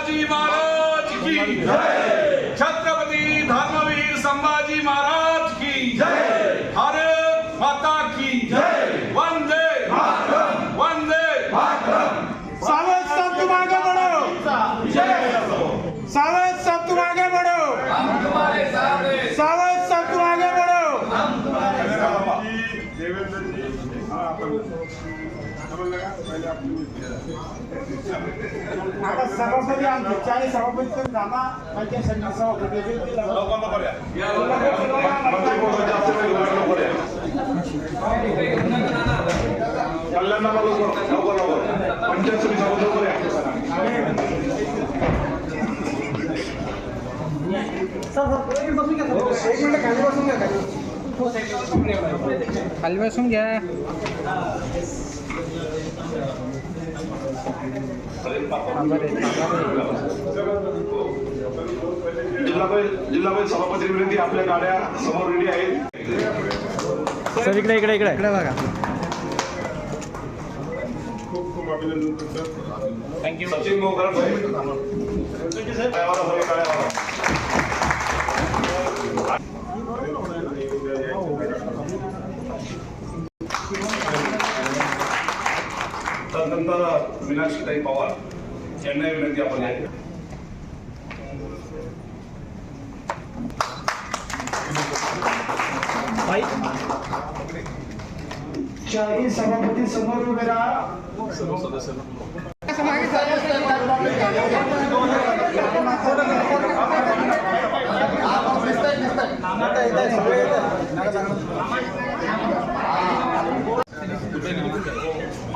शिवाजी महाराज की जय, छत्रपति धर्मवीर संभाजी महाराज की जय, भारत माता की जय, वंदे मातरम, वंदे मातरम। सावध सब तुम आगे बढ़ो, सावध सब तुम आगे बढ़ो, हम तुम्हारे साथ हैं। सावध सब तुम आगे बढ़ो। हम तुम्हारे साथ हैं। देवेंद्र जी, आता सभापती आमचे 40 सभापती नामा पंचायत समिती सभापती खाली बसून घ्या. जिल्हा सभापती विनंती, आपल्या गाड्या समोर रेडी आहेत. सर इकडे इकडे इकडे इकडे बघा. खूप खूप अभिनंदन तुमचं. थँक्यू. सचिन मोगरा त्यानंतर मीनाक्षीताई पवार यांना विनंती आपण आहे. चाळीस सभापती समोर उभे राहा.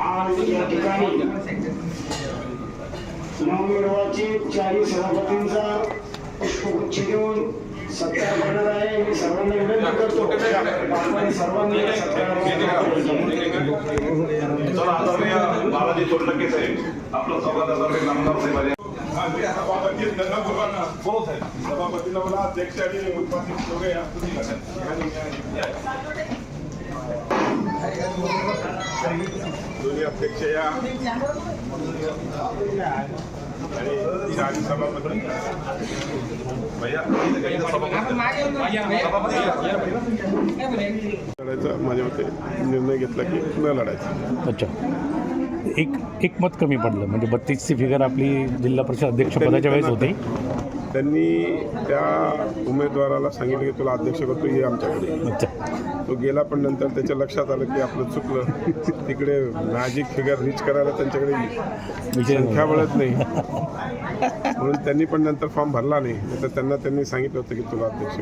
आज या ठिकाणी नवनिर्वाचित 40 सभापतींचा पुष्पगुच्छ देऊन सत्कार करणार आहे. मी सर्वांना विनंती करतो आपण सर्वांनी चला आता बालाजी तोंडके साहेब आपलं स्वागतासाठी नामदार साहेब सभापतीला मला अध्यक्ष आणि उपाध्यक्ष दोघे दोन्ही अध्यक्ष या आणि सभापती भैया लढायचा माझ्या मते निर्णय घेतला की न लढायचा. अच्छा, एक मत कमी पडलं म्हणजे 32ची फिगर आपली जिल्हा परिषद अध्यक्षपदाच्या वेळेस होती. त्यांनी त्या उमेदवाराला सांगितलं की तुला अध्यक्ष करतो ये आमच्याकडे. अच्छा, तो गेला, पण नंतर त्याच्या लक्षात आलं की आपलं चुकलं. तिकडे मॅजिक फिगर रीच करायला त्यांच्याकडे संख्या मिळत नाही, म्हणून त्यांनी पण नंतर फॉर्म भरला नाही. तर त्यांनी सांगितलं होतं की तुला अध्यक्ष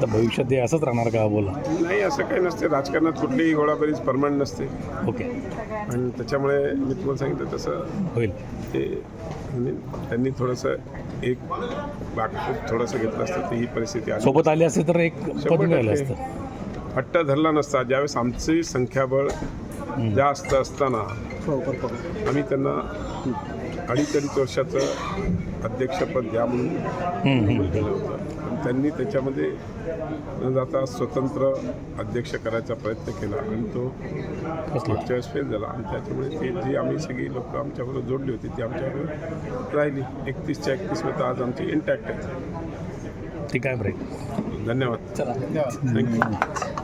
तर भविष्यात ते असंच राहणार का बोला? नाही, असं काही नसते. राजकारणात कुठलीही घोडाबरीच परमनंट नसते. ओके, आणि त्याच्यामुळे मी तुम्हाला सांगितलं तसं होईल. ते म्हणजे त्यांनी थोडंसं एक बाकी थोडंसं घेतलं असतं तर ही परिस्थिती आली. सोबत आले असते तर एक पद मिळालं असतं. हट्ट धरला नसता. ज्यावेळेस आमची संख्याबळ जास्त असताना आम्ही त्यांना 2.5 वर्षाचं अध्यक्षपद द्या म्हणून केलं होतं. पण त्यांनी त्याच्यामध्ये न जाता स्वतंत्र अध्यक्ष करायचा प्रयत्न केला आणि तो मागच्या वेळेस फेल झाला. आणि त्याच्यामुळे ते जी आम्ही सगळी लोक आमच्याबरोबर जोडली होती ती आमच्याबरोबर राहिली. 31च्या 31 मध्ये आज आमची इंटॅक्ट आहे. ठीक आहे, ब्रेक. धन्यवाद. चला. थँक्यू.